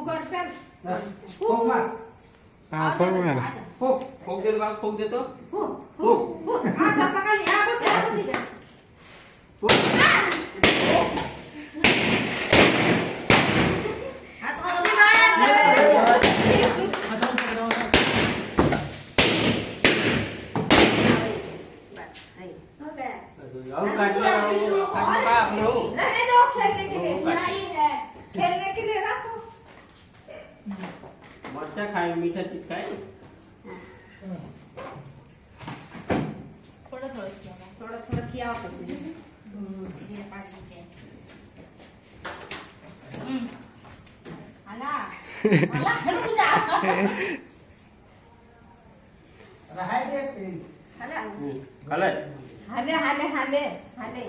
करशाल folk मार. हा folk मार. फोक फोक देतो बाबा, फोक देतो. आता पकाली आ बोलते फोक. मरचा खाए मीठा चीज खाए. थोड़ा थोड़ा किया आला आला हळू जा खाले. हाले हाले हाले हाले